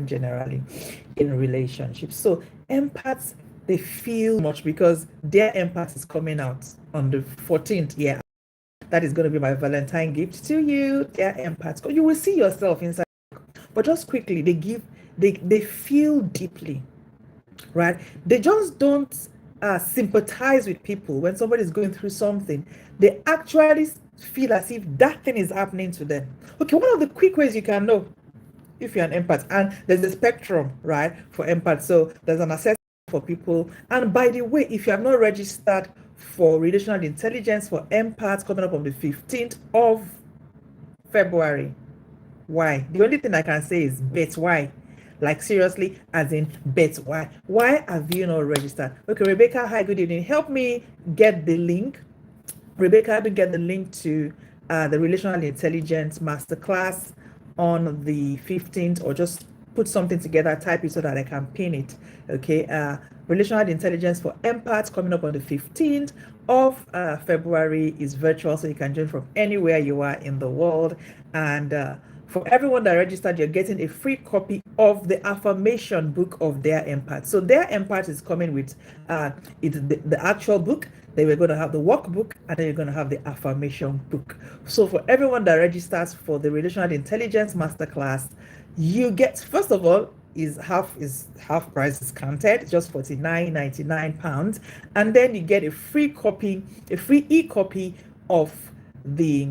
generally in relationships. So empaths, they feel much because their empath is coming out on the 14th. Yeah, that is going to be my Valentine gift to you. Their empaths. You will see yourself inside. But just quickly, they feel deeply, right? They just don't sympathize with people when somebody is going through something. They actually feel as if that thing is happening to them. Okay, one of the quick ways you can know if you're an empath, and there's a spectrum, right, for empaths. So there's an assessment for people. And by the way, if you have not registered for relational intelligence for empaths coming up on the 15th of February, why? The only thing I can say is bet why. Like seriously, as in bet why. Why have you not registered? Okay, Rebecca, hi, good evening. Help me get the link. Rebecca, help me get the link to the Relational Intelligence Masterclass on the 15th, or just put something together, type it so that I can pin it. Okay, Relational Intelligence for Empaths coming up on the 15th of February is virtual, so you can join from anywhere you are in the world. And for everyone that registered, you're getting a free copy of the affirmation book of Their Empath. So Their Empath is coming with the actual book. Then we're going to have the workbook, and then you're going to have the affirmation book. So for everyone that registers for the Relational Intelligence Masterclass, you get, first of all, is half price discounted, just £49.99, and then you get a free copy, a free e-copy of the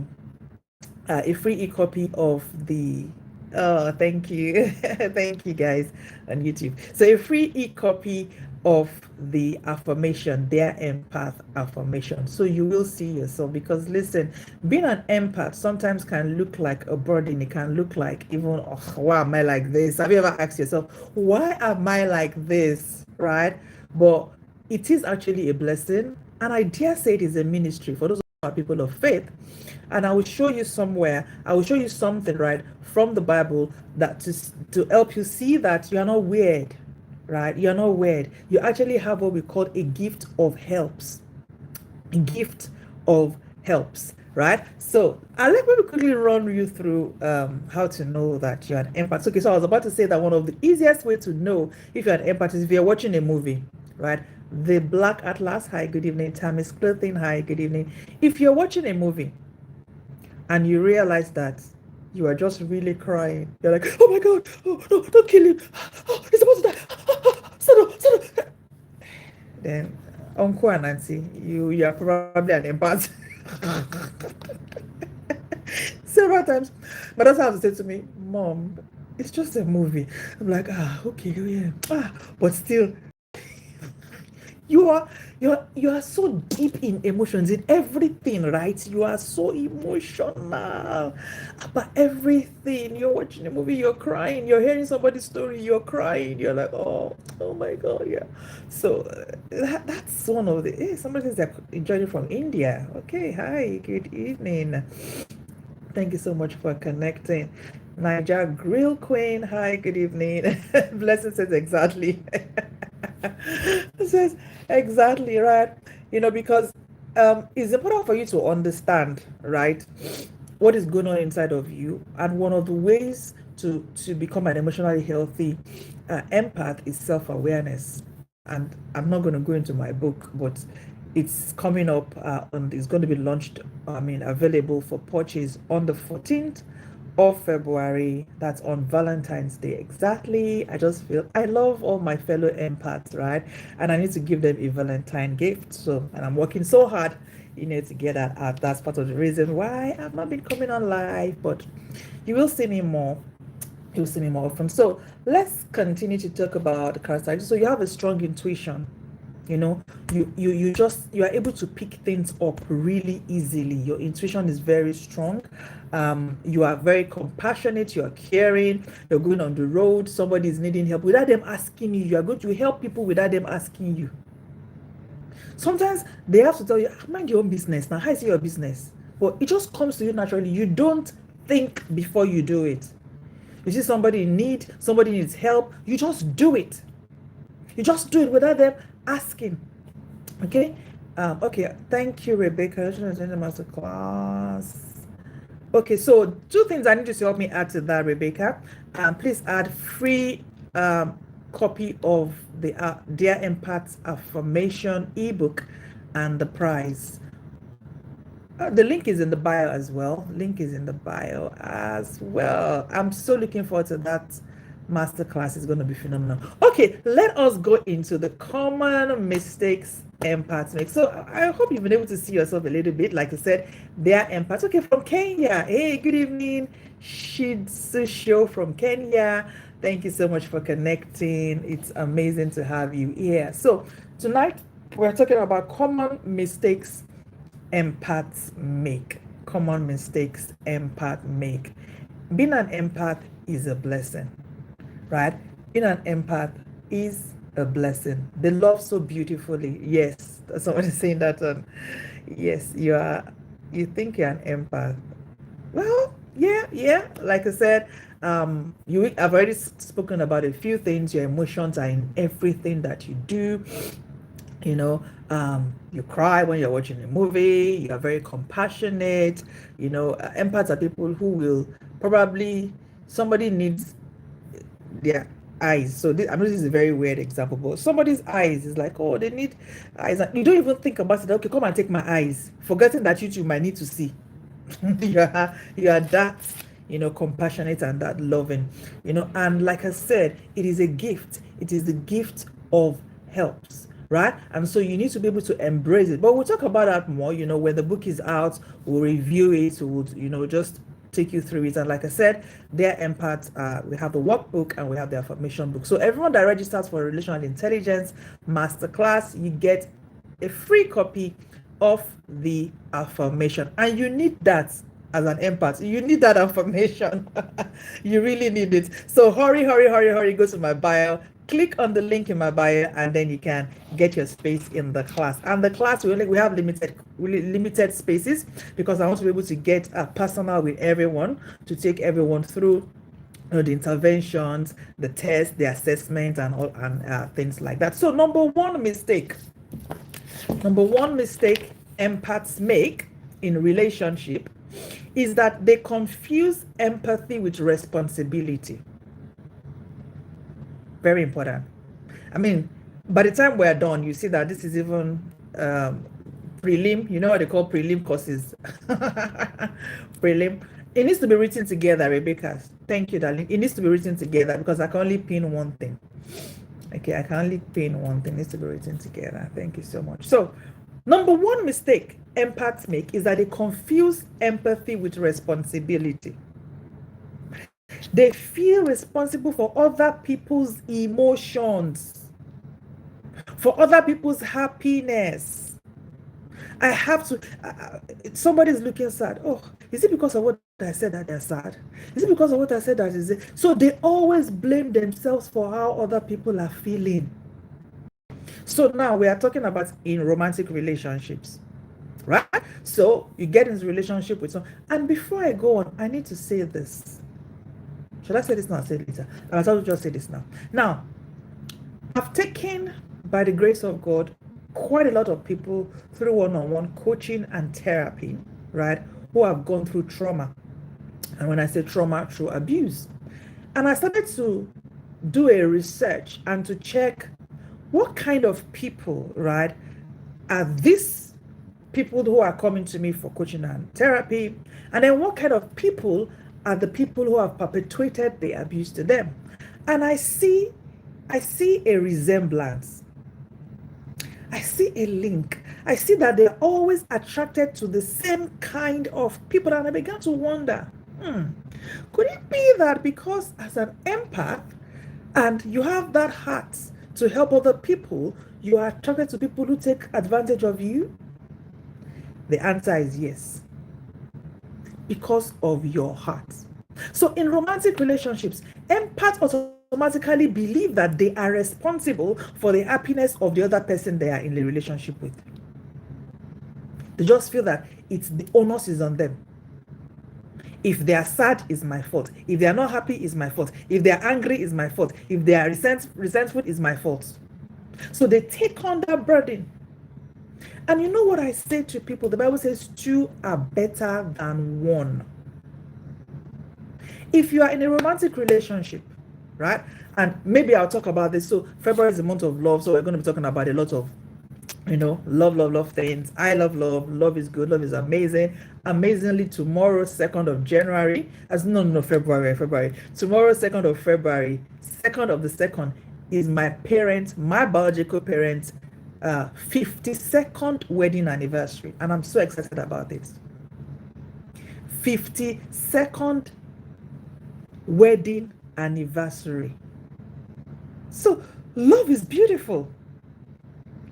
oh, thank you. Thank you guys on YouTube. So a free e-copy of the affirmation, Their Empath affirmation. So you will see yourself, because listen, being an empath sometimes can look like a burden. It can look like even, oh, why am I like this? Have you ever asked yourself, why am I like this? Right? But it is actually a blessing. And I dare say it is a ministry for those who are people of faith. And I will show you somewhere, I will show you something, right, from the Bible, that to help you see that you're not weird, right? You're not weird. You actually have what we call a gift of helps. A gift of helps, right? So I'll let me quickly run you through how to know that you're an empath. Okay, so I was about to say that one of the easiest way to know if you're an empath is if you're watching a movie, right? The Black Atlas, hi, good evening. Tammy's Clothing, hi, good evening. If you're watching a movie and you realize that you are just really crying, you're like, oh my God, oh no, don't kill him, oh, he's about to die, settle. Then uncle and auntie, you are probably an empath. Several times my daughter has to say to me, Mom, it's just a movie. I'm like, okay, yeah, but still, you are so deep in emotions, in everything, right? You are so emotional about everything. You're watching a movie, you're crying, you're hearing somebody's story, you're crying, you're like, oh my God, yeah. So that's one of the, hey, somebody says they're joining from India. Okay, hi, good evening. Thank you so much for connecting. Niger Grill Queen, hi, good evening. Blessing says exactly. Says exactly, right. Because it's important for you to understand, right, what is going on inside of you. And one of the ways to become an emotionally healthy empath is self-awareness. And I'm not going to go into my book, but it's coming up and it's going to be launched, available for purchase on the 14th of February. That's on Valentine's Day exactly. I just feel I love all my fellow empaths, right? And I need to give them a Valentine gift. So, and I'm working so hard, to get that out. That's part of the reason why I've not been coming on live, but you will see me more. You'll see me more often. So let's continue to talk about the characteristics. So you have a strong intuition. You are able to pick things up really easily. Your intuition is very strong. You are very compassionate, you are caring, you're going on the road, somebody is needing help without them asking you. You are going to help people without them asking you. Sometimes they have to tell you, mind your own business now, how is your business? But it just comes to you naturally. You don't think before you do it. You see somebody in need, somebody needs help, you just do it. You just do it without them asking. Okay. Okay. Thank you, Rebecca. Master class. Okay, so two things I need you to help me add to that, Rebecca. Please add free copy of the Dear Empaths affirmation ebook and the prize. The link is in the bio as well. Link is in the bio as well. I'm so looking forward to that masterclass. It's going to be phenomenal. Okay, let us go into the common mistakes empaths make. So I hope you've been able to see yourself a little bit. Like I said, they are empaths. Okay, from Kenya. Hey, good evening. Shidsu Show from Kenya. Thank you so much for connecting. It's amazing to have you here. So tonight we're talking about common mistakes empaths make. Common mistakes empaths make. Being an empath is a blessing, right? Being an empath is a blessing. They love so beautifully. Yes, someone is saying that. Yes, you are. You think you're an empath. Well, yeah. Like I said, I've already spoken about a few things. Your emotions are in everything that you do. You know, you cry when you're watching a movie. You are very compassionate. Empaths are people who will probably somebody needs their eyes. So I know this is a very weird example, but somebody's eyes is like, oh, they need eyes. You don't even think about it. Okay, come and take my eyes, forgetting that you might need to see. you are that compassionate and that loving, and like I said, it is a gift. It is the gift of helps, right? And so you need to be able to embrace it. But we'll talk about that more, when the book is out. We'll review it. We'll just take you through it. And like I said, their empaths, we have the workbook and we have the affirmation book. So everyone that registers for Relational Intelligence Masterclass, you get a free copy of the affirmation, and you need that as an empath. You need that affirmation. You really need it. So hurry, go to my bio, click on the link in my bio, and then you can get your space in the class. And the class, we have limited spaces, because I want to be able to get personal with everyone, to take everyone through the interventions, the tests, the assessment, and all, and things like that. So number one mistake empaths make in relationship is that they confuse empathy with responsibility. Very important. I mean, by the time we're done, you see that this is even prelim. You know what they call prelim courses. Prelim. It needs to be written together, Rebecca. Thank you, darling. It needs to be written together, because I can only pin one thing. Okay, I can only pin one thing. It needs to be written together. Thank you so much. So, number one mistake empaths make is that they confuse empathy with responsibility. They feel responsible for other people's emotions, for other people's happiness. I have to, somebody's looking sad. Oh, is it because of what I said that they're sad? Is it because of what I said that is it? So they always blame themselves for how other people are feeling. So now we are talking about in romantic relationships, right? So you get into relationship with someone, and before I go on, I need to say this. Should I say this now or say it later? I'll just say this now. Now, I've taken, by the grace of God, quite a lot of people through one-on-one coaching and therapy, right, who have gone through trauma. And when I say trauma, through abuse. And I started to do a research and to check what kind of people, right, are these people who are coming to me for coaching and therapy, and then what kind of people are the people who have perpetuated the abuse to them. And I see a resemblance. I see a link. I see that they're always attracted to the same kind of people. And I began to wonder, could it be that because as an empath, and you have that heart to help other people, you are attracted to people who take advantage of you? The answer is yes. Because of your heart. So in romantic relationships, empaths automatically believe that they are responsible for the happiness of the other person they are in the relationship with. They just feel that the onus is on them. If they are sad, it's my fault. If they are not happy, it's my fault. If they are angry, it's my fault. If they are resentful, it's my fault. So they take on that burden. And you know what I say to people? The Bible says two are better than one. If you are in a romantic relationship, right? And maybe I'll talk about this. So February is the month of love, so we're going to be talking about a lot of, love things. I love love. Love is good. Love is amazing. Amazingly, tomorrow, 2nd of January, as no, February. Tomorrow, 2nd of February, 2nd of the 2nd, is my biological parents' 52nd wedding anniversary. And I'm so excited about this. 52nd wedding anniversary. So, love is beautiful.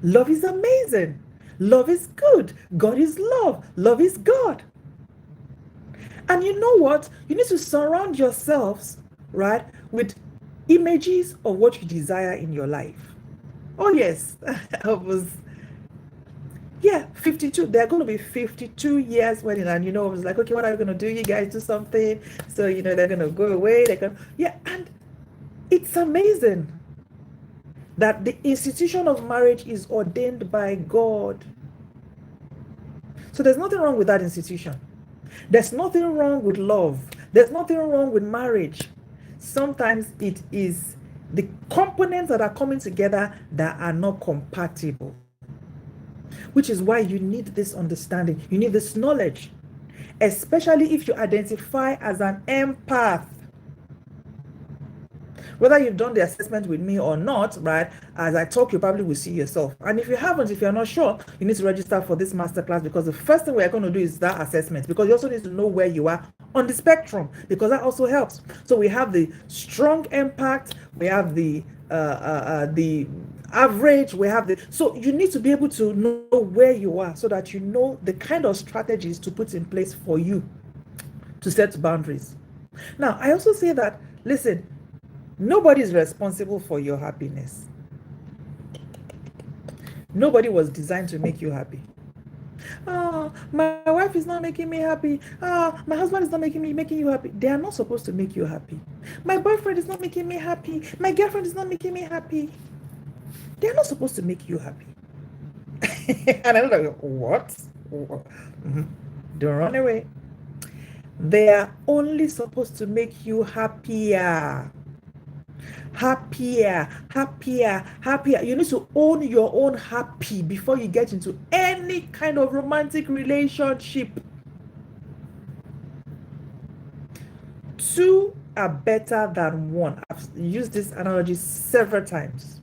Love is amazing. Love is good. God is love. Love is God. And you know what? You need to surround yourselves, right, with images of what you desire in your life. Oh, yes. 52. They're going to be 52 years wedding. And, I was like, okay, what are we going to do? You guys do something. So, they're going to go away. And it's amazing that the institution of marriage is ordained by God. So there's nothing wrong with that institution. There's nothing wrong with love. There's nothing wrong with marriage. Sometimes it is the components that are coming together that are not compatible, which is why you need this understanding. You need this knowledge, especially if you identify as an empath. Whether you've done the assessment with me or not, right, as I talk, you probably will see yourself. And if you haven't, if you're not sure, you need to register for this masterclass, because the first thing we're going to do is that assessment, because you also need to know where you are on the spectrum, because that also helps. So we have the strong impact, we have the average, so you need to be able to know where you are so that you know the kind of strategies to put in place for you to set boundaries. Now, I also say that, listen, nobody is responsible for your happiness. Nobody was designed to make you happy. Oh, my wife is not making me happy. Oh, my husband is not making you happy. They are not supposed to make you happy. My boyfriend is not making me happy. My girlfriend is not making me happy. They are not supposed to make you happy. And I'm like, what? Mm-hmm. Don't run away. They are only supposed to make you happier. Happier. You need to own your own happy before you get into any kind of romantic relationship. Two are better than one. I've used this analogy several times.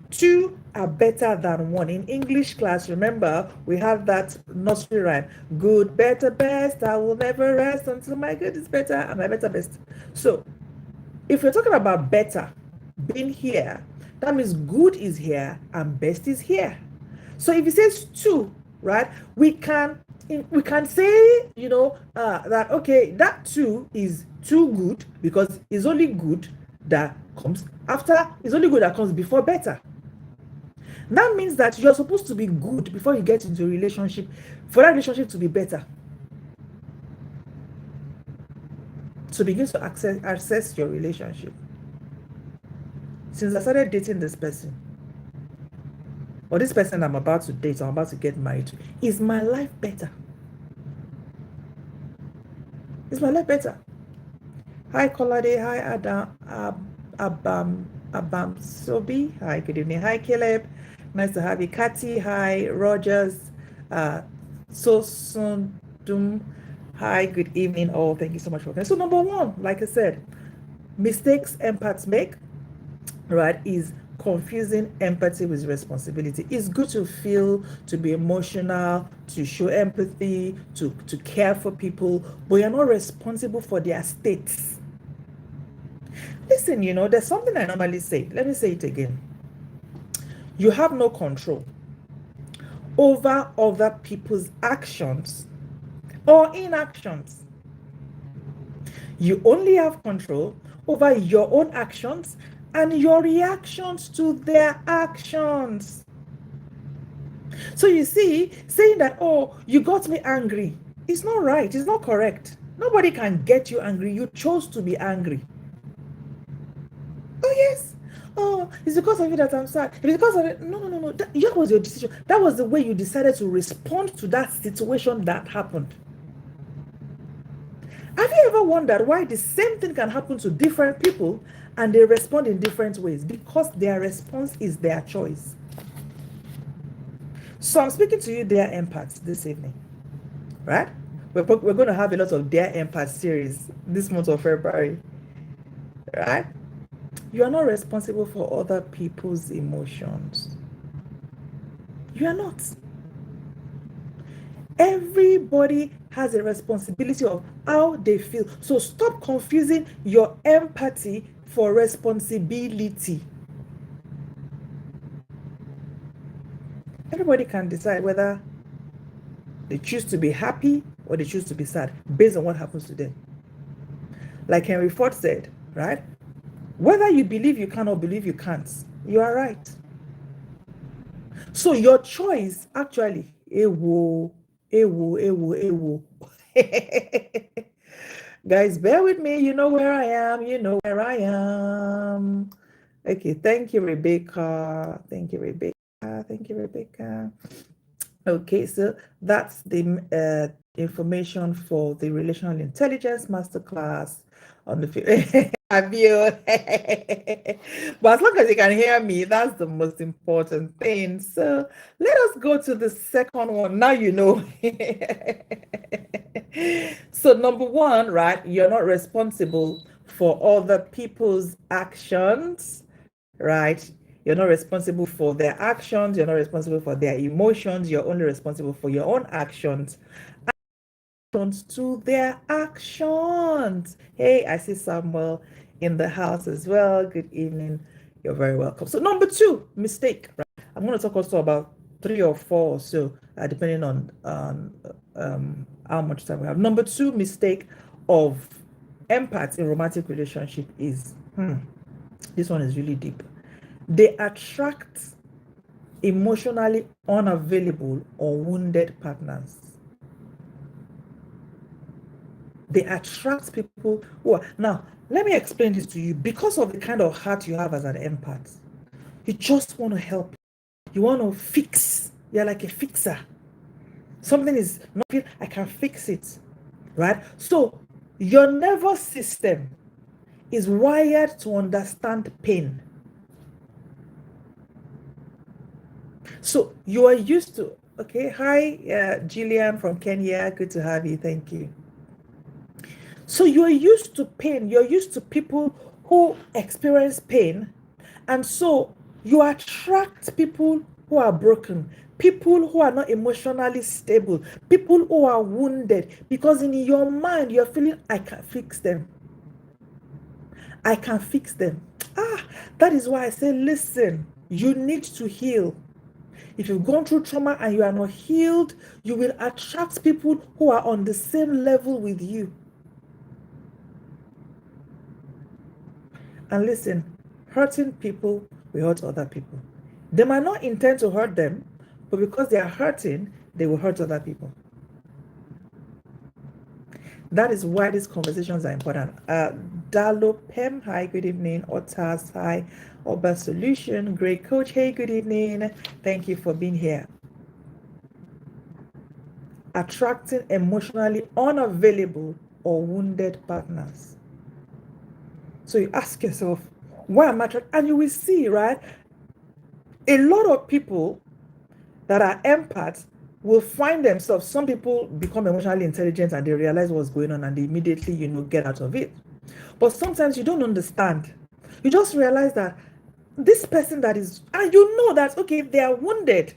Two are better than one. In English class, remember, we have that nursery rhyme: good, better, best. I will never rest until my good is better and my better best. So if we're talking about better being here, that means good is here and best is here. So if it says two, right, we can say, that, okay, that two is too good, because it's only good that comes after, it's only good that comes before better. That means that you're supposed to be good before you get into a relationship, for that relationship to be better. So begin to assess your relationship. Since I started dating this person, or this person I'm about to date, I'm about to get married to, is my life better? Is my life better? Hi, Kolade. Hi, Adam. Abam Sobi. Hi, good evening. Hi, Caleb. Nice to have you. Kati. Hi, Rogers. Sosundum. Hi, good evening. Oh, thank you so much for that. So number one, like I said, mistakes empaths make, right, is confusing empathy with responsibility. It's good to feel, to be emotional, to show empathy, to care for people, but you're not responsible for their states. Listen, there's something I normally say. Let me say it again. You have no control over other people's actions or inactions. You only have control over your own actions and your reactions to their actions. So you see, saying that, oh, you got me angry, it's not right, it's not correct. Nobody can get you angry. You chose to be angry. Oh, yes. Oh, it's because of you that I'm sad. It's because of it. No. That was your decision. That was the way you decided to respond to that situation that happened. Have you ever wondered why the same thing can happen to different people and they respond in different ways? Because their response is their choice. So I'm speaking to you, dear empaths, this evening, right? We're going to have a lot of Dear Empath series this month of February, right? You are not responsible for other people's emotions. You are not. Everybody has a responsibility of how they feel. So stop confusing your empathy for responsibility. Everybody can decide whether they choose to be happy or they choose to be sad based on what happens to them. Like Henry Ford said, right? Whether you believe you can or believe you can't, you are right. So your choice actually, ewo. Guys, bear with me. You know where I am. You know where I am. Okay, thank you, Rebecca. Thank you, Rebecca. Thank you, Rebecca. Okay, so that's the information for the Relational Intelligence Masterclass on the view. But as long as you can hear me, that's the most important thing. So let us go to the second one. Now you know. So number one, right? You're not responsible for other people's actions, right? You're not responsible for their actions. You're not responsible for their emotions. You're only responsible for your own actions. To their actions. Hey, I see Samuel in the house as well. Good evening. You're very welcome. So number two, mistake. Right? I'm going to talk also about 3 or 4 or so, depending on how much time we have. Number two mistake of empaths in romantic relationship is, this one is really deep. They attract emotionally unavailable or wounded partners. They attract people who are. Now, let me explain this to you. Because of the kind of heart you have as an empath, you just want to help. You want to fix. You're like a fixer. Something is not, I can fix it. Right? So, your nervous system is wired to understand pain. So, you are used to, okay, hi, Jillian from Kenya. Good to have you. Thank you. So you're used to pain, you're used to people who experience pain, and so you attract people who are broken, people who are not emotionally stable, people who are wounded, because in your mind you're feeling, I can fix them. I can fix them. That is why I say, listen, you need to heal. If you've gone through trauma and you are not healed, you will attract people who are on the same level with you. And listen, hurting people will hurt other people. They might not intend to hurt them, but because they are hurting, they will hurt other people. That is why these conversations are important. Dalo Pem, hi, good evening. Otas, hi. Oba Solution, great coach, hey, good evening. Thank you for being here. Attracting emotionally unavailable or wounded partners. So you ask yourself, why am I attracted? And you will see, right? A lot of people that are empaths will find themselves, some people become emotionally intelligent and they realize what's going on and they immediately, get out of it. But sometimes you don't understand. You just realize that this person that is, and you know that, okay, they are wounded.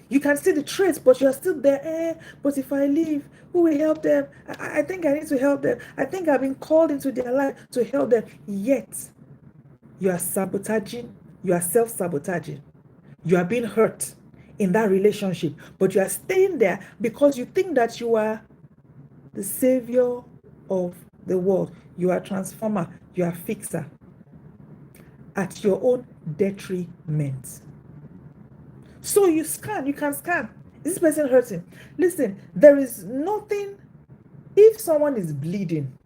You can see the traits, but you're still there. But if I leave, who will help them? I think I need to help them. I think I've been called into their life to help them. Yet, you are sabotaging, you are self-sabotaging. You are being hurt in that relationship, but you are staying there because you think that you are the savior of the world. You are transformer, you are fixer at your own detriment. So you can scan. Is this person hurting? Listen, there is nothing. If someone is bleeding,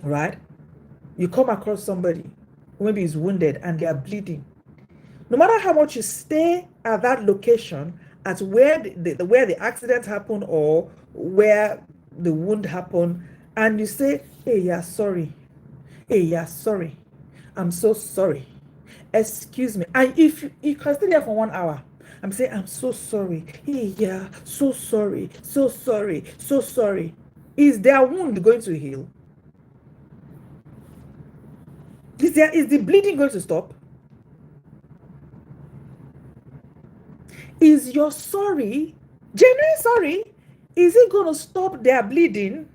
right? You come across somebody who maybe is wounded and they are bleeding. No matter how much you stay at that location, at where the accident happened or where the wound happened, and you say, hey, yeah, sorry. Hey, yeah, sorry. I'm so sorry. Excuse me. And if you can stay there for 1 hour, I'm saying, I'm so sorry. Hey, yeah, so sorry. So sorry. So sorry. Is their wound going to heal? Is the bleeding going to stop? Is your sorry, genuine sorry, is it going to stop their bleeding?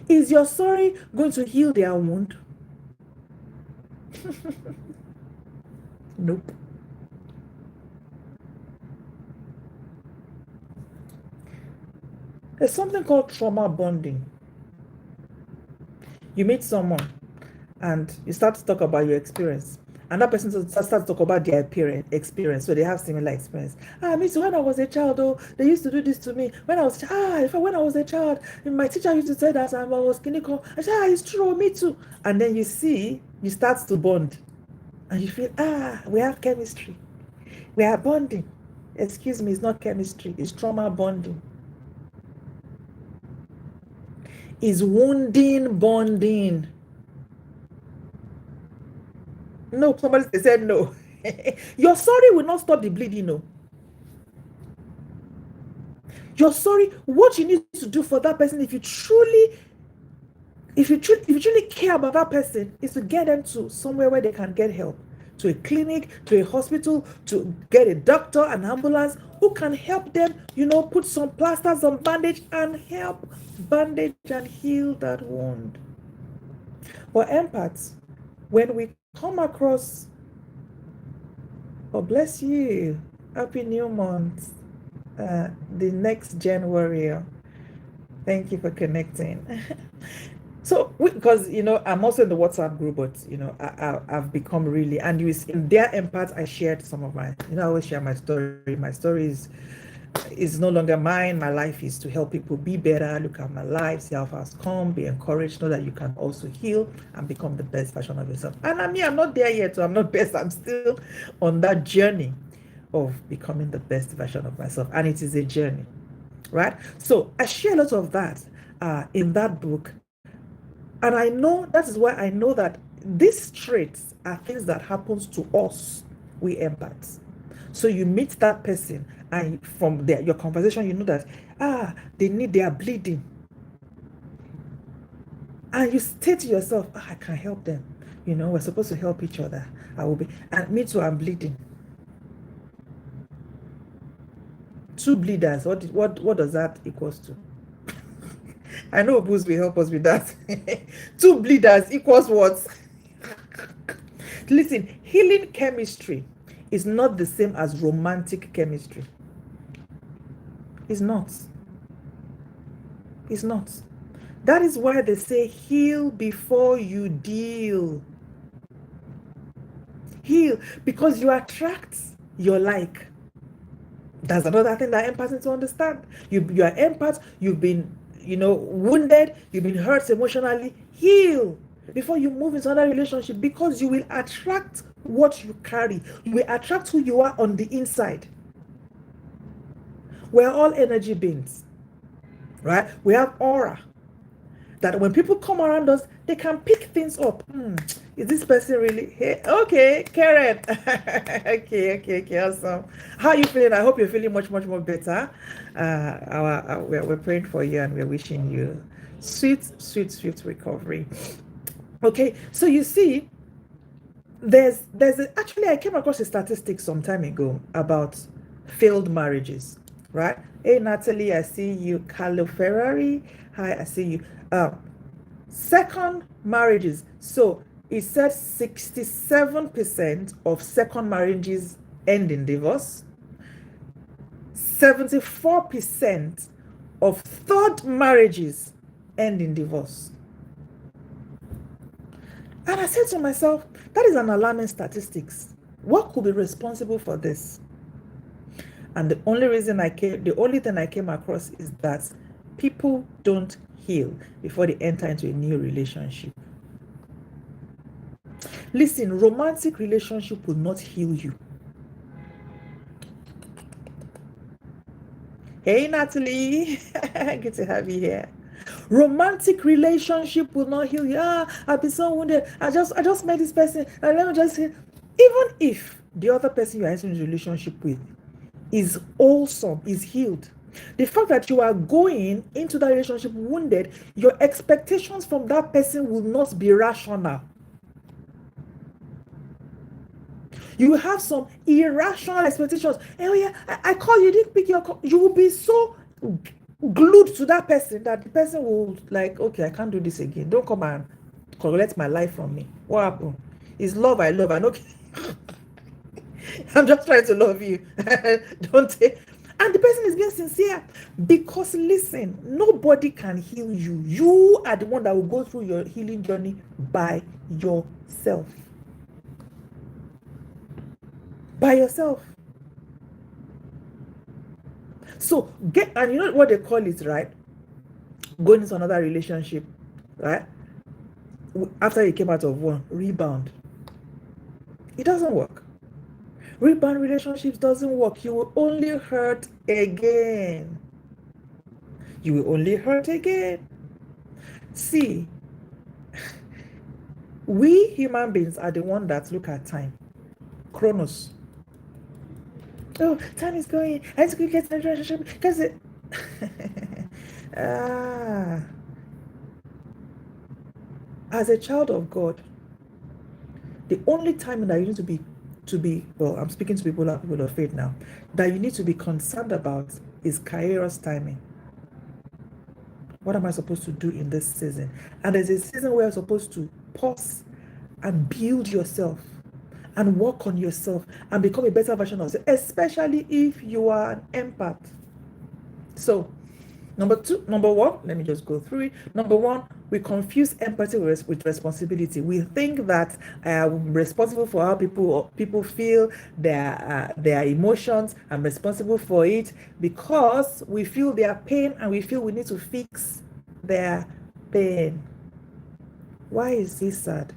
Is your sorry going to heal their wound? Nope. There's something called trauma bonding. You meet someone and you start to talk about your experience, and that person starts to talk about their experience, so they have similar experience. Me too, when I was a child, oh, they used to do this to me. When I was when I was a child, my teacher used to say that I was clinical. I said, it's true, me too. And then you start to bond, and you feel, we have chemistry, we are bonding. Excuse me, it's not chemistry, it's trauma bonding. It's wounding bonding. No, somebody said no. Your sorry will not stop the bleeding, no. You're sorry. What you need to do for that person, if you truly care about that person, is to get them to somewhere where they can get help, to a clinic, to a hospital, to get a doctor, an ambulance who can help them, put some plasters, some bandage, and help bandage and heal that wound. For empaths, when we come across, oh, bless you, happy new month, the next Gen warrior. Thank you for connecting. So, because I'm also in the WhatsApp group, but I've become really, and in their empath, I shared some of my, I always share my story. My story is no longer mine. My life is to help people be better, look at my life, see how far it's come, be encouraged, know that you can also heal and become the best version of yourself. And I'm not there yet, so I'm not best. I'm still on that journey of becoming the best version of myself, and it is a journey, right? So I share a lot of that in that book. And I know, that is why I know that these traits are things that happens to us, we empaths. So you meet that person, and from your conversation, you know that, they are bleeding. And you say to yourself, I can help them. We're supposed to help each other. I will be, and me too, I'm bleeding. Two bleeders, what does that equals to? I know Booz will help us with that. Two bleeders equals what? Listen, healing chemistry is not the same as romantic chemistry. It's not. It's not. That is why they say heal before you deal. Heal, because you attract your like. That's another thing that empaths need to understand. You are empath, you've been, wounded, you've been hurt emotionally. Heal before you move into another relationship, because you will attract what you carry. You will attract who you are on the inside. We're all energy beings, right? We have aura that when people come around us, they can pick things up. Is this person really here? Okay, Karen. okay, awesome. How are you feeling? I hope you're feeling much, much more better. We're praying for you, and we're wishing you sweet recovery. Okay, so you see, actually, I came across a statistic some time ago about failed marriages, right? Hey, Natalie, I see you. Carlo Ferrari, hi, I see you. Second marriages. So it said 67% of second marriages end in divorce. 74% of third marriages end in divorce. And I said to myself, that is an alarming statistics. What could be responsible for this? And the only thing I came across is that people don't heal before they enter into a new relationship. Listen, romantic relationship will not heal you. Hey, Natalie. Good to have you here. Romantic relationship will not heal you. I've been so wounded. I just met this person. And let me just say, even if the other person you are entering a relationship with is wholesome, is healed, the fact that you are going into that relationship wounded, your expectations from that person will not be rational. You will have some irrational expectations. Oh yeah, I call you, didn't pick your call. You will be so glued to that person that the person will like, okay, I can't do this again. Don't come and collect my life from me. What happened? It's love I love. I know. I'm just trying to love you. Don't take. And the person is being sincere because listen, nobody can heal you. You are the one that will go through your healing journey by yourself. By yourself. So get, and you know what they call it, right? Going into another relationship, right? After you came out of one, rebound. It doesn't work. Rebound relationships doesn't work. You will only hurt again. You will only hurt again. See, we human beings are the one that look at time. Chronos. Oh, time is going. I need to get in a relationship because it. As a child of God, the only time that you need to be well, I'm speaking to people of faith now, that you need to be concerned about is Kairos timing. What am I supposed to do in this season? And there's a season where you're supposed to pause and build yourself and work on yourself and become a better version of yourself, especially if you are an empath. So, number one, let me just go through it. Number one, we confuse empathy with responsibility. We think that I'm responsible for how people feel, their emotions. I'm responsible for it because we feel their pain and we feel we need to fix their pain. Why is he sad?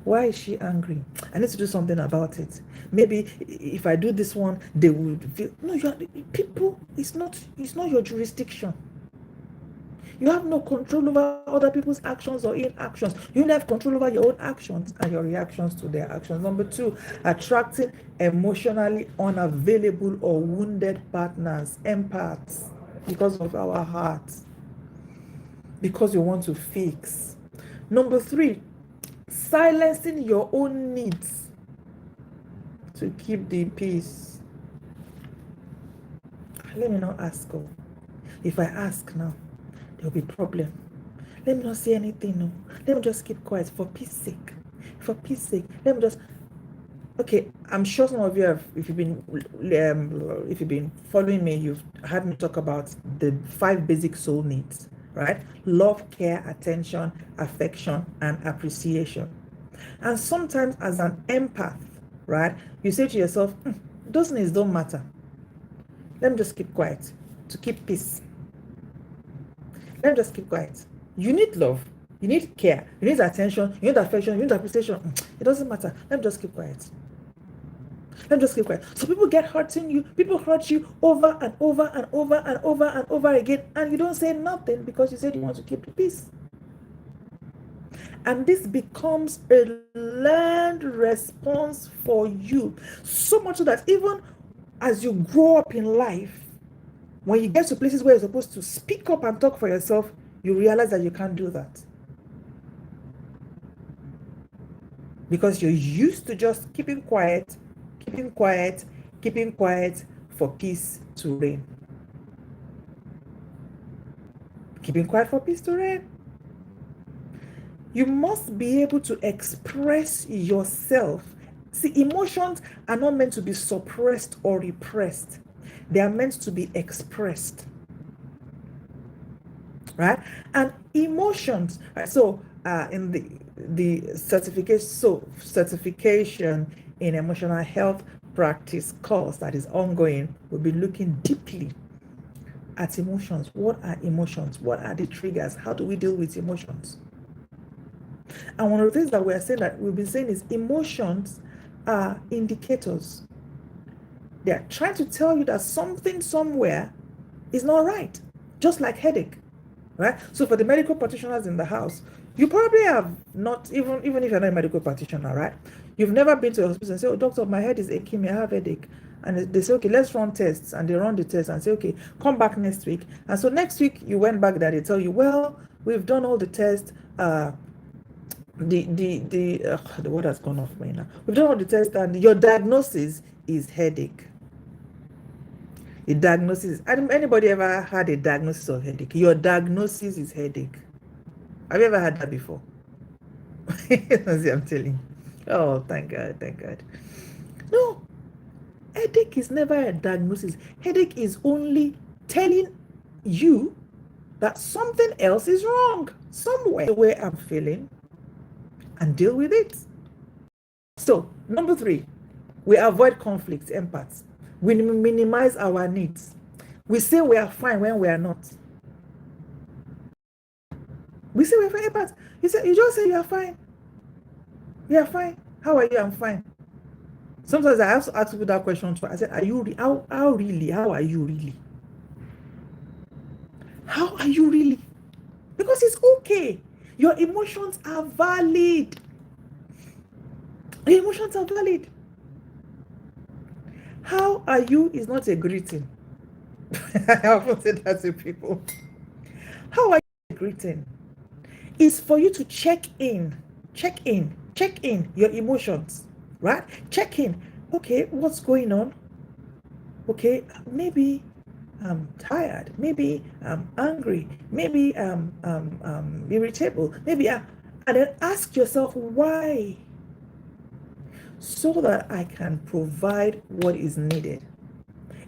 Why is she angry? I need to do something about it. Maybe if I do this one, they will feel. No, people. It's not your jurisdiction. You have no control over other people's actions or inactions. You only have control over your own actions and your reactions to their actions. Number two, attracting emotionally unavailable or wounded partners, empaths, because of our hearts, because you want to fix. Number three, silencing your own needs to keep the peace. Let me not ask. If I ask now, there'll be problem. Let me not say anything. No. Let me just keep quiet for peace sake. For peace sake. Let me just. Okay, I'm sure some of you have, if you've been following me, you've heard me talk about the 5 basic soul needs, right? Love, care, attention, affection, and appreciation. And sometimes as an empath, right, you say to yourself, those needs don't matter. Let me just keep quiet to keep peace. Let me just keep quiet. You need love, you need care, you need attention, you need affection, you need appreciation. It doesn't matter. Let me just keep quiet. Let me just keep quiet. So people get hurting you, people hurt you over and over and over and over and over again, and you don't say nothing because you said you want to keep the peace. And this becomes a learned response for you. So much so that even as you grow up in life, when you get to places where you're supposed to speak up and talk for yourself, you realize that you can't do that. Because you're used to just keeping quiet for peace to reign. Keeping quiet for peace to reign. You must be able to express yourself. See, emotions are not meant to be suppressed or repressed. They are meant to be expressed. Right? And emotions, right? So in the certification in emotional health practice course that is ongoing, we'll be looking deeply at emotions. What are emotions? What are the triggers? How do we deal with emotions? And one of the things that we've been saying is emotions are indicators. They are trying to tell you that something somewhere is not right. Just like headache, right? So for the medical practitioners in the house, you probably have not, even if you're not a medical practitioner, right? You've never been to a hospital and say, oh, doctor, my head is aching me, I have headache. And they say, okay, let's run tests. And they run the tests and say, okay, come back next week. And so next week you went back there, they tell you, well, we've done all the tests. The word has gone off me now. We've done all the tests and your diagnosis is headache. The diagnosis, anybody ever had a diagnosis of headache? Your diagnosis is headache. Have you ever had that before? I'm telling you. Oh, thank God, thank God. No, headache is never a diagnosis. Headache is only telling you that something else is wrong somewhere, the way I'm feeling, and deal with it. So, number 3, we avoid conflicts, empaths. We minimize our needs. We say we are fine when we are not. We say we're fine, empaths. You just say you are fine. You are fine. How are you? I'm fine. Sometimes I have to ask people that question too. I said, are you how really? How are you really? How are you really? Because it's okay. Your emotions are valid. Your emotions are valid. How are you is not a greeting. I often say that to people. How are you a greeting? It's for you to check in your emotions, right? Check in. Okay, what's going on? Okay, maybe I'm tired. Maybe I'm angry. Maybe I'm irritable. Maybe and then ask yourself why, so that I can provide what is needed.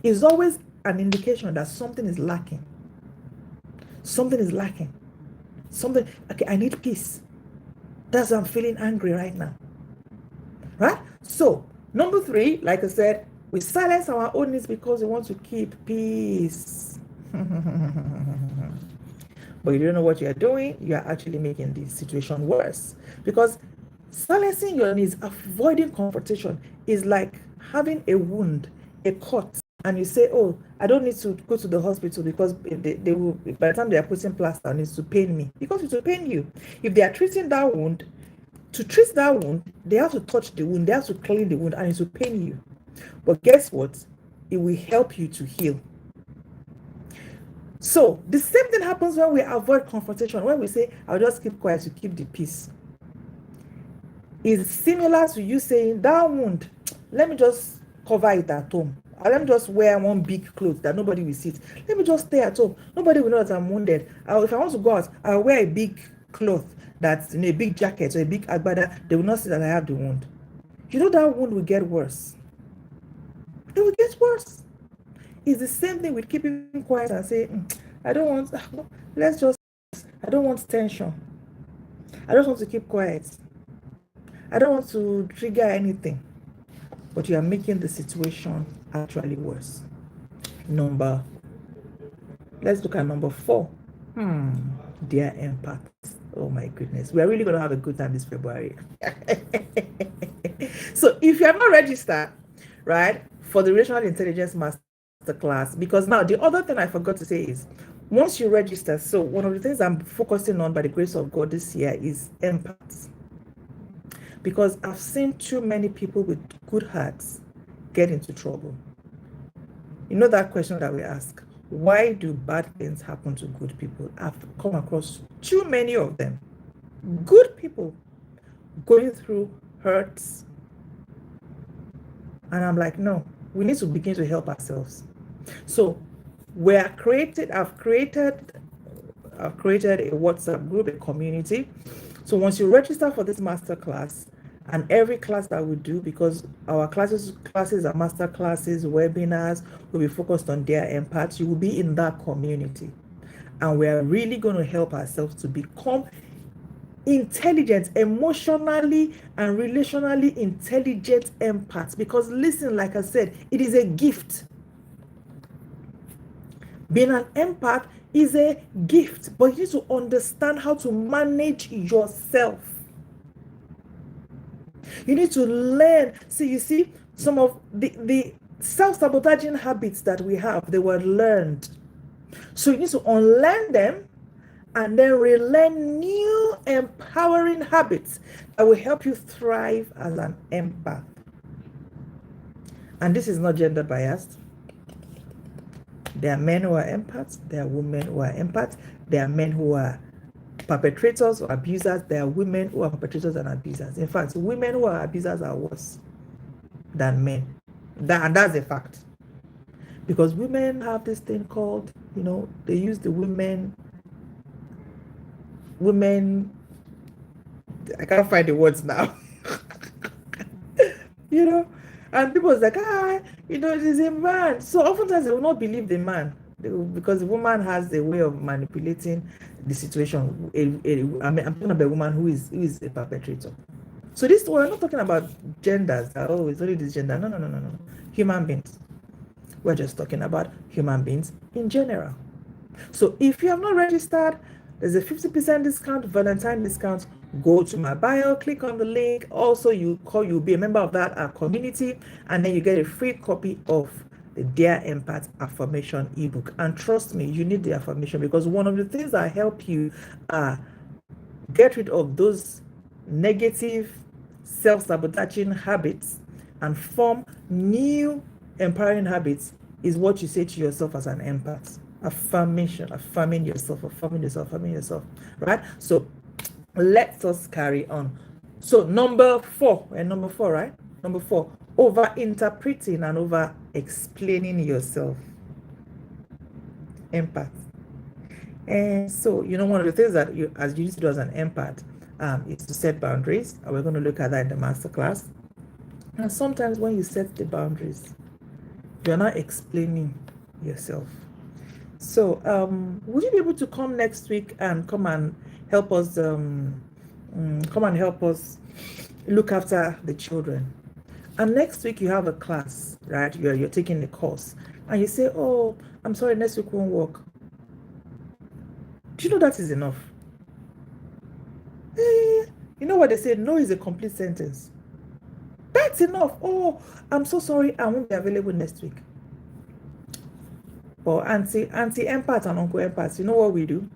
It's always an indication that something is lacking. Something is lacking. Something, okay, I need peace. That's why I'm feeling angry right now. Right? So, number 3, like I said, we silence our own needs because we want to keep peace. But you don't know what you're doing, you are actually making the situation worse. Because silencing your needs, avoiding confrontation, is like having a wound, a cut, and you say, oh, I don't need to go to the hospital because they will, by the time they are putting plaster on it, to pain me. Because it will pain you. If they are treating that wound, to treat that wound, they have to touch the wound, they have to clean the wound, and it will pain you. But guess what? It will help you to heal. So the same thing happens when we avoid confrontation, when we say, I'll just keep quiet to keep the peace. It's similar to you saying, that wound, let me just cover it at home. Or let me just wear one big clothes that nobody will see it. Let me just stay at home. Nobody will know that I'm wounded. If I want to go out, I'll wear a big cloth that's in a big jacket or a big agbada. They will not see that I have the wound. You know that wound will get worse. It will get worse. It's the same thing with keeping quiet and saying, I don't want, I don't want tension. I don't want to keep quiet. I don't want to trigger anything. But you are making the situation actually worse. Let's look at number 4. Dear empaths. Oh my goodness. We are really going to have a good time this February. So if you have not registered, right, for the Relational Intelligence Masterclass, because now the other thing I forgot to say is, once you register, so one of the things I'm focusing on by the grace of God this year is empaths. Because I've seen too many people with good hearts get into trouble. You know that question that we ask, why do bad things happen to good people? I've come across too many of them. Good people going through hurts. And I'm like, no, we need to begin to help ourselves. So I've created a WhatsApp group, a community. So once you register for this masterclass, and every class that we do, because our classes are master classes, webinars, will be focused on their empaths, you will be in that community. And we are really going to help ourselves to become intelligent, emotionally and relationally intelligent empaths. Because listen, like I said, it is a gift. Being an empath is a gift, but you need to understand how to manage yourself. You need to learn. You see, some of the self-sabotaging habits that we have, they were learned. So you need to unlearn them and then relearn new empowering habits that will help you thrive as an empath. And this is not gender biased. There are men who are empaths, there are women who are empaths, there are men who are perpetrators or abusers, there are women who are perpetrators and abusers. In fact, women who are abusers are worse than men. And that's a fact. Because women have this thing called, they use the women, I can't find the words now. And people was like, it is a man. So oftentimes they will not believe the man because the woman has a way of manipulating the situation. I'm talking about a woman who is a perpetrator. So we're not talking about genders. It's only this gender. No. Human beings. We're just talking about human beings in general. So if you have not registered, there's a 50% discount, Valentine discount. Go to my bio, click on the link. Also, you'll be a member of that community, and then you get a free copy of the Dear Empath affirmation ebook. And trust me, you need the affirmation because one of the things that help you get rid of those negative self-sabotaging habits and form new empowering habits is what you say to yourself as an empath. Affirmation, affirming yourself, right? So let us carry on. So number four, right? Number four, over interpreting and over explaining yourself. Empath. And so, one of the things that you need to do as an empath is to set boundaries. And we're going to look at that in the masterclass. And sometimes when you set the boundaries, you're not explaining yourself. So, would you be able to come next week and come and help us? Look after the children. And next week you have a class, right? You're taking the course, and you say, "Oh, I'm sorry, next week won't work." Do you know that is enough? You know what they say? No is a complete sentence. That's enough. Oh, I'm so sorry, I won't be available next week. Or auntie empath and uncle empath, you know what we do?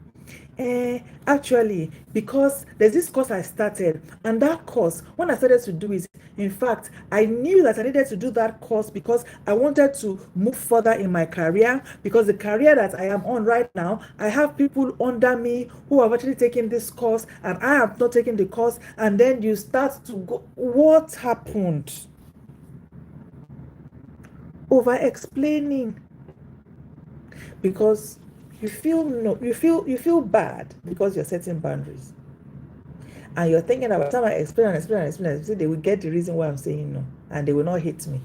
Actually, because there's this course I started, and that course, when I started to do it, in fact, I knew that I needed to do that course because I wanted to move further in my career, because the career that I am on right now, I have people under me who have actually taken this course, and I have not taken the course, and then you start to go, what happened? Over explaining. Because you feel bad because you're setting boundaries, and you're thinking about time I explain, so they will get the reason why I'm saying no, and they will not hate me.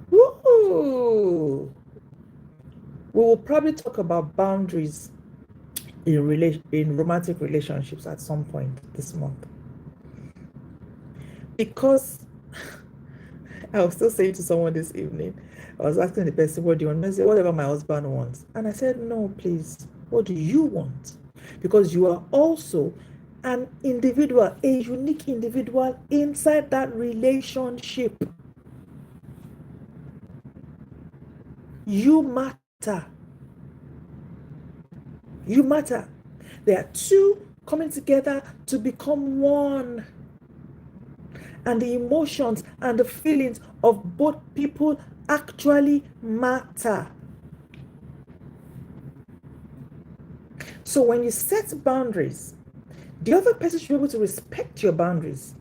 Woo! We will probably talk about boundaries in romantic relationships at some point this month, because I was still saying to someone this evening, I was asking the person, what do you want? I said, whatever my husband wants. And I said, no, please, what do you want? Because you are also an individual, a unique individual inside that relationship. You matter. You matter. There are two coming together to become one. And the emotions and the feelings of both people actually matter. So when you set boundaries, the other person should be able to respect your boundaries.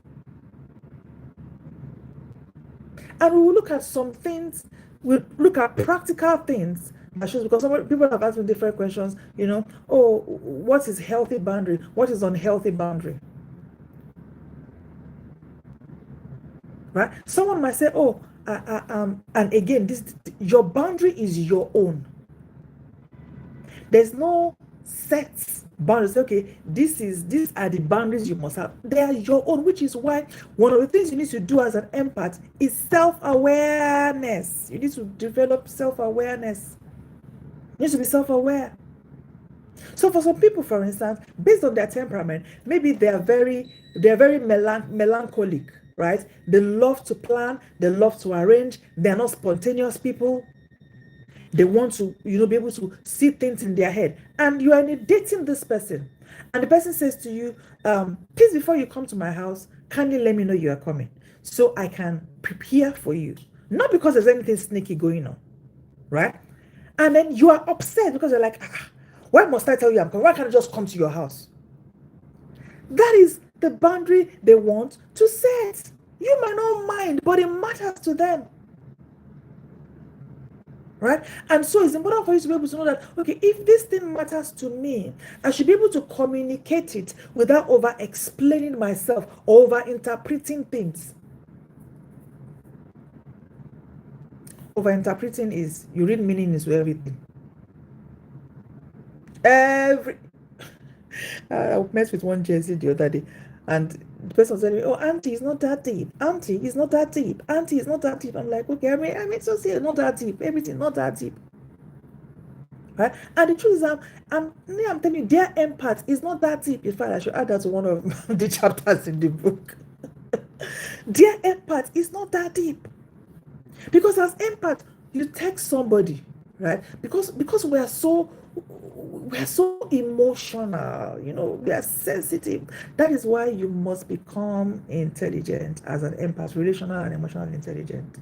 And we will look at some things, we'll look at practical things, because some people have asked me different questions, what is healthy boundary? What is unhealthy boundary? Right? Someone might say, and again, your boundary is your own. There's no set boundaries. Okay, these are the boundaries you must have. They are your own, which is why one of the things you need to do as an empath is self-awareness. You need to develop self-awareness. You need to be self-aware. So for some people, for instance, based on their temperament, maybe they're very melancholic, right? They love to plan, they love to arrange, they're not spontaneous people. They want to, be able to see things in their head. And you are dating this person, and the person says to you, please, before you come to my house, kindly let me know you are coming so I can prepare for you. Not because there's anything sneaky going on, right? And then you are upset because you're like, why must I tell you I'm coming? Why can't I just come to your house? That is the boundary they want to set. You might not mind, but it matters to them. Right? And so it's important for you to be able to know that, okay, if this thing matters to me, I should be able to communicate it without over explaining myself or over interpreting things. Over interpreting is you read meaning into everything. I met with one Jersey the other day, and the person was telling me, oh, auntie, it's not that deep. Auntie, it's not that deep. Auntie, it's not that deep. I'm like, okay, I mean, so see, not that deep. Everything not that deep. Right? And the truth is, I'm telling you, their empath is not that deep. In fact, I should add that to one of the chapters in the book. Their empath is not that deep. Because as empath, you text somebody, right? Because we are so emotional, we are sensitive. That is why you must become intelligent as an empath, relational and emotional intelligent.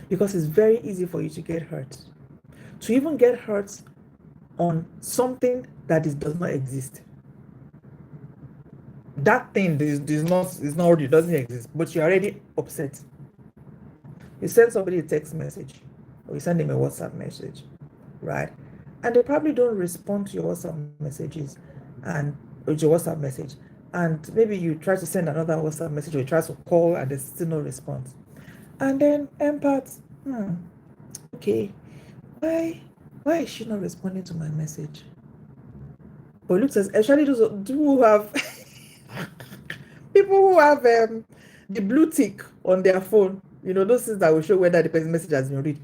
Because it's very easy for you to get hurt. To even get hurt on something that does not exist. That thing is not already doesn't exist, but you're already upset. You send somebody a text message, or you send them a WhatsApp message, right? And they probably don't respond to your WhatsApp messages and your WhatsApp message. And maybe you try to send another WhatsApp message, or you try to call and there's still no response. And then empaths, okay, why is she not responding to my message? But it looks as, especially those who have people who have the blue tick on their phone, those things that will show whether the person's message has been read.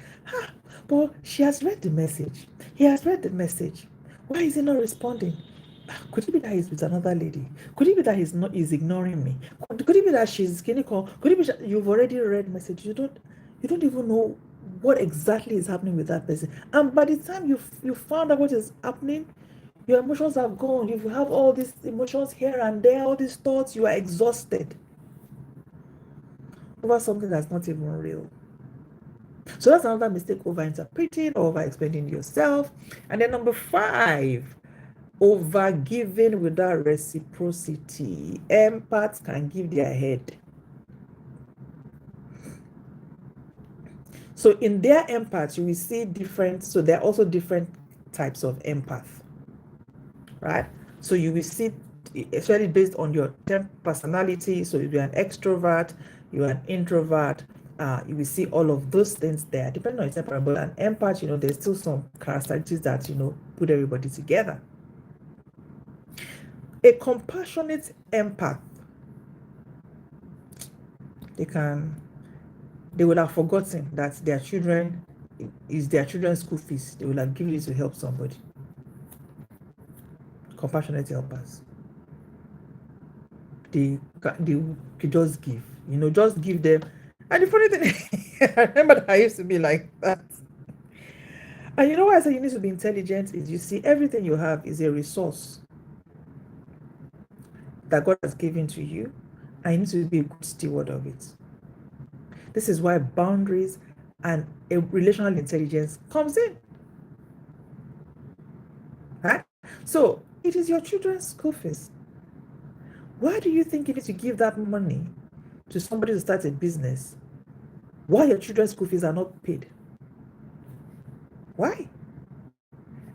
But she has read the message. He has read the message. Why is he not responding? Could it be that he's with another lady? Could it be that he's ignoring me? Could it be that she's getting call? Could it be that you've already read message? You don't even know what exactly is happening with that person. And by the time you found out what is happening, your emotions have gone. You have all these emotions here and there, all these thoughts. You are exhausted over something that's not even real. So that's another mistake, over-interpreting, over-explaining yourself. And then number 5, over-giving without reciprocity. Empaths can give their head. So in their empaths, you will see different, so there are also different types of empath, right? So you will see, especially based on your personality. So if you're an extrovert, you're an introvert, you will see all of those things there, depending on your temperament. But an empath, there's still some characteristics that, put everybody together. A compassionate empath, they will have forgotten that their children's school fees. They will have given it to help somebody. Compassionate helpers. They just give, just give them. And the funny thing, I remember that I used to be like that. And why I say you need to be intelligent is, you see, everything you have is a resource that God has given to you, and you need to be a good steward of it. This is why boundaries and a relational intelligence comes in. Right? So it is your children's school fees. Why do you think you need to give that money to somebody to start a business while your children's school fees are not paid? Why?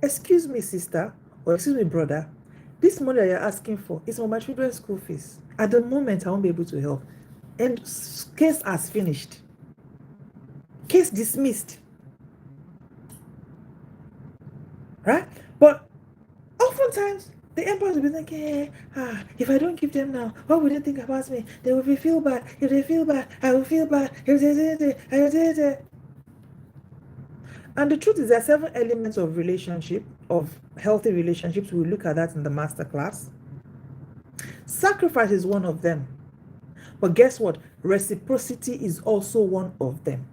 Excuse me, sister, or excuse me, brother, this money that you're asking for is for my children's school fees. At the moment, I won't be able to help. And case has finished. Case dismissed. Right? But oftentimes, the empath will be like, if I don't give them now, what will they think about me? They will feel bad. If they feel bad, I will feel bad. And the truth is, there are 7 elements of relationship, of healthy relationships. We'll look at that in the masterclass. Sacrifice is one of them. But guess what? Reciprocity is also one of them.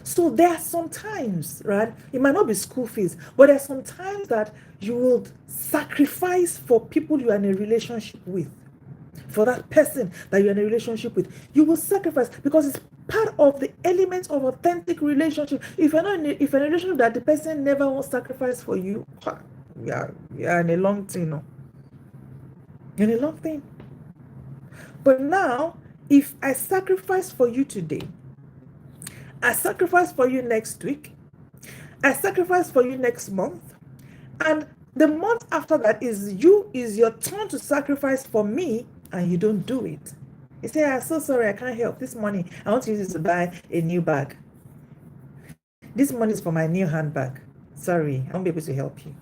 So there are some times, right? It might not be school fees, but there are some times that you will sacrifice for people you are in a relationship with. For that person that you're in a relationship with, you will sacrifice because it's part of the elements of authentic relationship. If you're not in a relationship that the person never wants sacrifice for you, you're in a long thing, no? You're in a long thing. But now, if I sacrifice for you today, I sacrifice for you next week, I sacrifice for you next month, and the month after that is your turn to sacrifice for me, and you don't do it. You say, I'm so sorry, I can't help. This money, I want to use it to buy a new bag. This money is for my new handbag. Sorry, I won't be able to help you.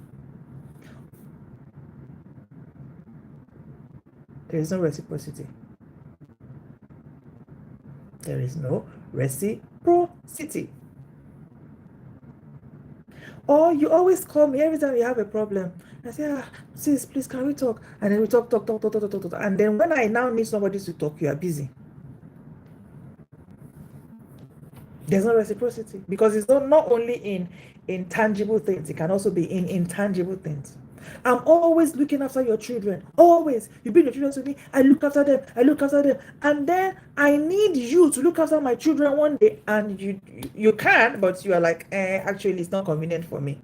There is no reciprocity. There is no reciprocity. Or you always call me every time you have a problem. I say, sis, please, can we talk? And then we talk. And then when I now need somebody to talk, you are busy. There's no reciprocity because it's not only in tangible things, it can also be in intangible things. I'm always looking after your children. Always. You bring your children to me, I look after them. And then I need you to look after my children one day. And you can, but you are like, actually, it's not convenient for me.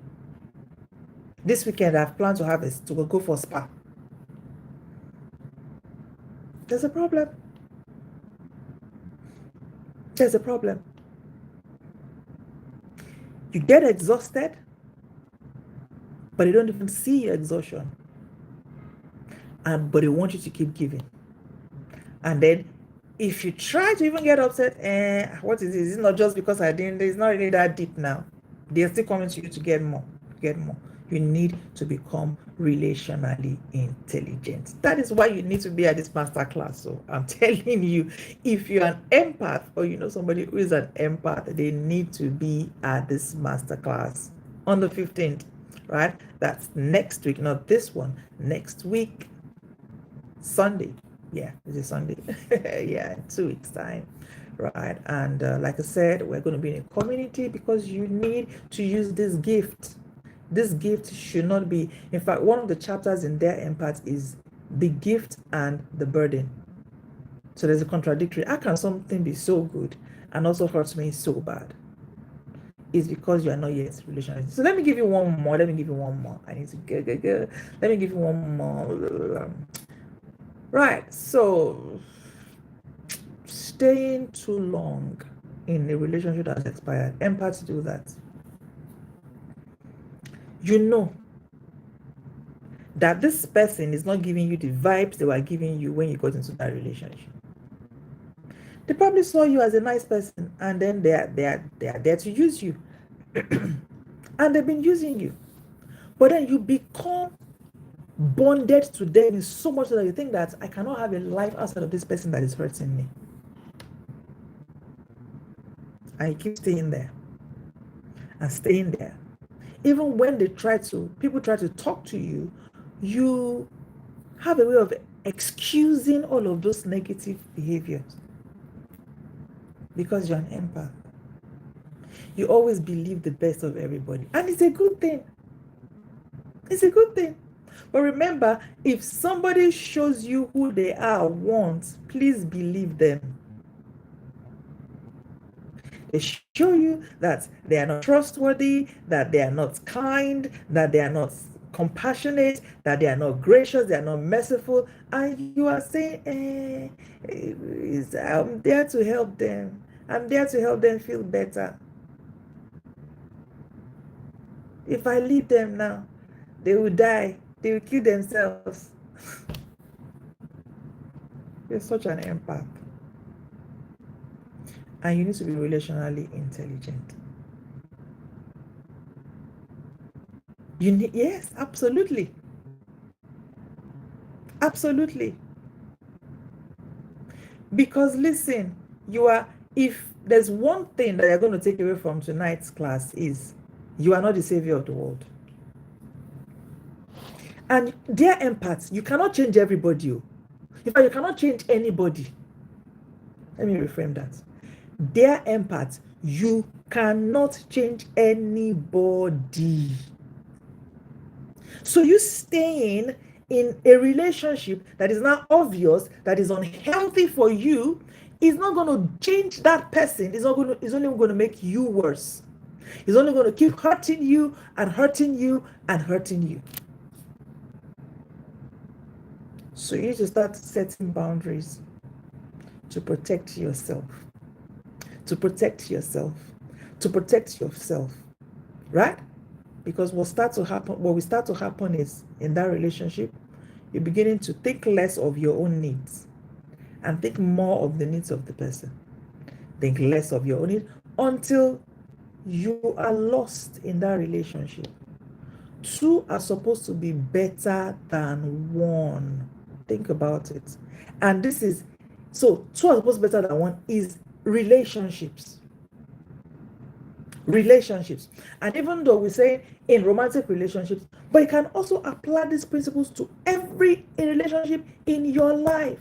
This weekend, I've planned to go for spa. There's a problem. There's a problem. You get exhausted, but they don't even see your exhaustion. But they want you to keep giving. And then if you try to even get upset, what is this? It's not just because I didn't, it's not really that deep now. They're still coming to you to get more. You need to become relationally intelligent. That is why you need to be at this masterclass. So I'm telling you, if you're an empath or you know somebody who is an empath, they need to be at this masterclass on the 15th, right? That's next week, not this one. Next week, Sunday. Yeah, this is Sunday. Yeah, in 2 weeks' time, right? And like I said, we're going to be in a community because you need to use this gift. This gift should not be, in fact, one of the chapters in their Empaths is the gift and the burden. So there's a contradictory. How can something be so good and also hurt me so bad? It's because you are not yet relationship. So let me give you one more. I need to go. Let me give you one more. Right. So staying too long in a relationship that's expired. Empaths do that. You know that this person is not giving you the vibes they were giving you when you got into that relationship. They probably saw you as a nice person, and then they are there to use you. And they've been using you. But then you become bonded to them in so much that you think that I cannot have a life outside of this person that is hurting me. And you keep staying there. And staying there. Even when people try to talk to you, you have a way of excusing all of those negative behaviors because you're an empath. You always believe the best of everybody, and it's a good thing. It's a good thing. But remember, if somebody shows you who they are once, please believe them. They show you that they are not trustworthy, that they are not kind, that they are not compassionate, that they are not gracious, they are not merciful, and you are saying, I'm there to help them. I'm there to help them feel better. If I leave them now, they will die. They will kill themselves. You're such an empath. And you need to be relationally intelligent. Yes, absolutely. Absolutely. Because listen, if there's one thing that you're going to take away from tonight's class is you are not the savior of the world. And dear empaths, you cannot change everybody. In fact, you cannot change anybody. Let me reframe that. Dear empaths, you cannot change anybody. So you staying in a relationship that is not obvious, that is unhealthy for you, is not going to change that person. It's only going to make you worse. It's only going to keep hurting you and hurting you and hurting you. So you need to start setting boundaries to protect yourself. To protect yourself. To protect yourself. Right? Because what will start to happen is in that relationship, you're beginning to think less of your own needs and think more of the needs of the person. Think less of your own needs until you are lost in that relationship. Two are supposed to be better than one. Think about it. And this is, so two are supposed to be better than one is relationships. Relationships. And even though we say in romantic relationships, but you can also apply these principles to every relationship in your life.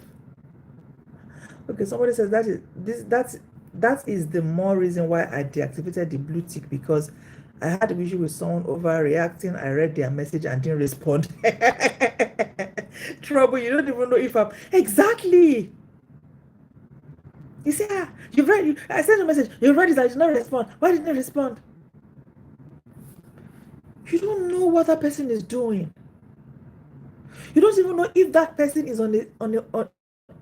Okay, somebody says that is the more reason why I deactivated the blue tick, because I had an issue with someone overreacting. I read their message and didn't respond. Trouble, you don't even know if I'm exactly. You say, you've read. I sent a message. You read it. I did not respond. Why didn't you respond? You don't know what that person is doing. You don't even know if that person is on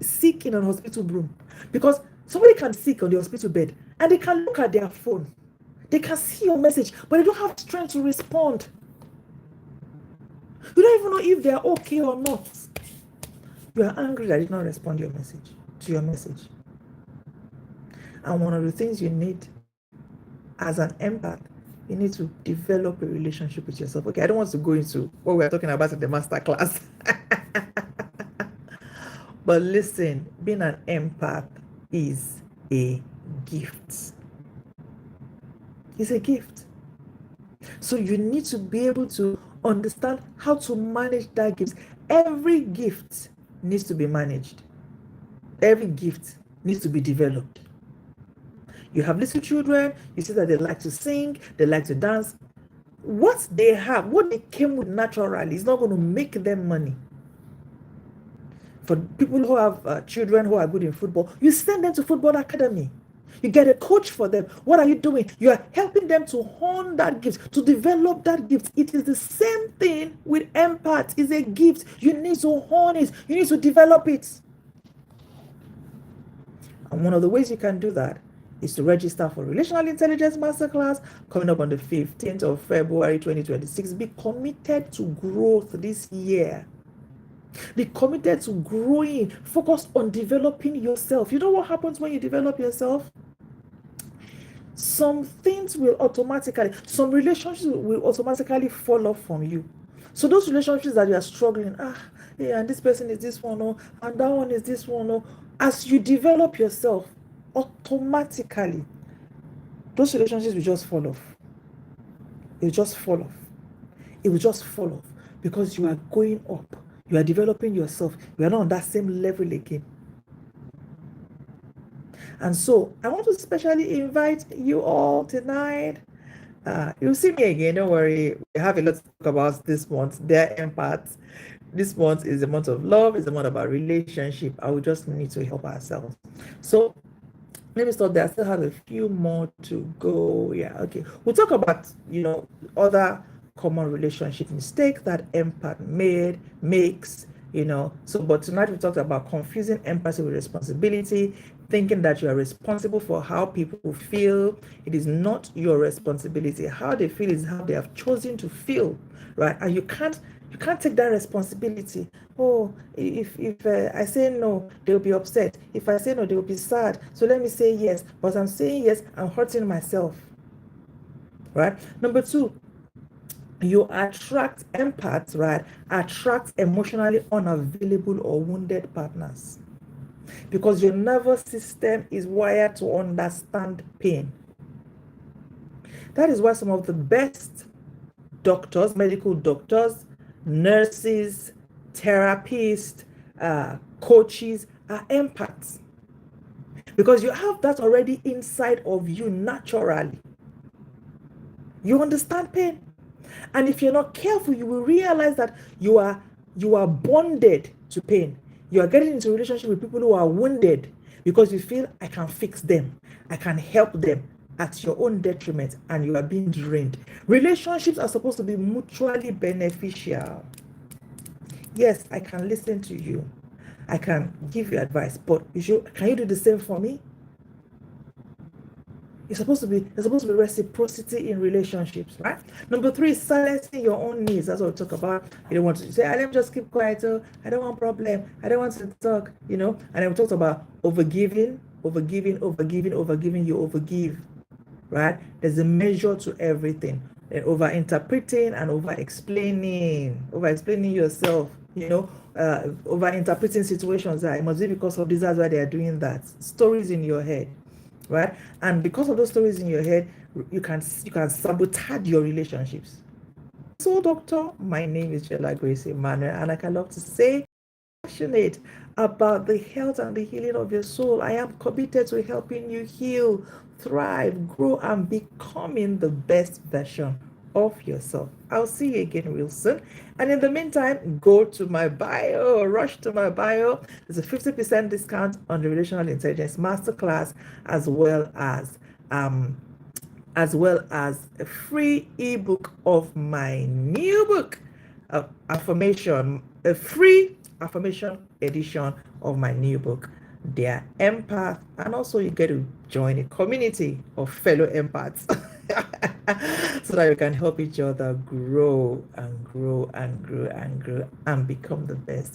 sick in an hospital room, because somebody can be sick on the hospital bed and they can look at their phone. They can see your message, but they don't have strength to respond. You don't even know if they are okay or not. You are angry that I did not respond to your message. And one of the things you need as an empath, you need to develop a relationship with yourself. Okay, I don't want to go into what we're talking about in the master class. But listen, being an empath is a gift. It's a gift. So you need to be able to understand how to manage that gift. Every gift needs to be managed. Every gift needs to be developed. You have little children, you see that they like to sing, they like to dance. What they have, what they came with naturally, is not going to make them money. For people who have children who are good in football, you send them to football academy. You get a coach for them. What are you doing? You are helping them to hone that gift, to develop that gift. It is the same thing with empath. It's a gift. You need to hone it. You need to develop it. And one of the ways you can do that is to register for Relational Intelligence Masterclass coming up on the 15th of February 2026. Be committed to growth this year. Be committed to growing. Focus on developing yourself. You know what happens when you develop yourself? Some things will automatically, some relationships will automatically fall off from you. So those relationships that you are struggling, yeah, and this person is this one, and that one is this one, as you develop yourself, automatically, those relationships will just fall off. It will just fall off. It will just fall off because you are going up. You are developing yourself. You are not on that same level again. And so I want to especially invite you all tonight. You'll see me again. Don't worry. We have a lot to talk about this month. They're empaths. This month is a month of love. It's a month about relationship. I will just need to help ourselves. So let me stop there. I still have a few more to go. Yeah, okay. We'll talk about, other common relationship mistakes that empath makes, So, but tonight we talked about confusing empathy with responsibility, thinking that you are responsible for how people feel. It is not your responsibility. How they feel is how they have chosen to feel, right? And you can't take that responsibility. Oh, if I say no, they'll be upset. If I say no, they'll be sad. So let me say yes. But I'm saying yes, I'm hurting myself. Right? Number two, you attract empaths, right? Attract emotionally unavailable or wounded partners. Because your nervous system is wired to understand pain. That is why some of the best doctors, medical doctors, nurses, therapists, coaches are empaths. because you have that already inside of you naturally. You understand pain? And if you're not careful, you will realize that you are bonded to pain. You are getting into a relationship with people who are wounded because you feel I can fix them, I can help them at your own detriment, and you are being drained. Relationships are supposed to be mutually beneficial. Yes, I can listen to you, I can give you advice, but can you do the same for me? There's supposed to be reciprocity in relationships, right? Number 3 is silencing your own needs. That's what we talk about. You don't want to say, let me just keep quiet. Oh, I don't want problem. I don't want to talk, And then we talked about overgiving. You overgive, right? There's a measure to everything. And over-interpreting and over-explaining yourself, over-interpreting situations. It must be because of this, that's why they are doing that. Stories in your head, right? And because of those stories in your head, you can sabotage your relationships. So, doctor, my name is Jola-Grace Emmanuel, and like I love to say, passionate about the health and the healing of your soul. I am committed to helping you heal, thrive, grow, and becoming the best version of yourself. I'll see you again real soon. And in the meantime, go to my bio, rush to my bio. There's a 50% discount on the Relational Intelligence Masterclass, as well as a free ebook of my new book, a free affirmation edition of my new book, Dear Empath. And also you get to join a community of fellow empaths so that you can help each other grow and grow and grow and grow and become the best.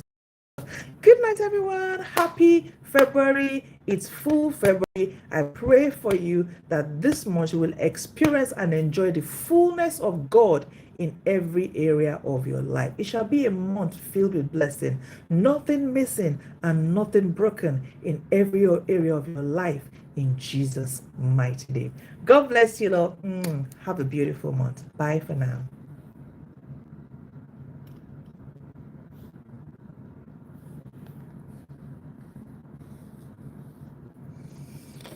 Good night, everyone. Happy February. It's full February. I pray for you that this month you will experience and enjoy the fullness of God in every area of your life. It shall be a month filled with blessing, nothing missing and nothing broken in every area of your life, in Jesus' mighty name. God bless you all. Have a beautiful month. Bye for now.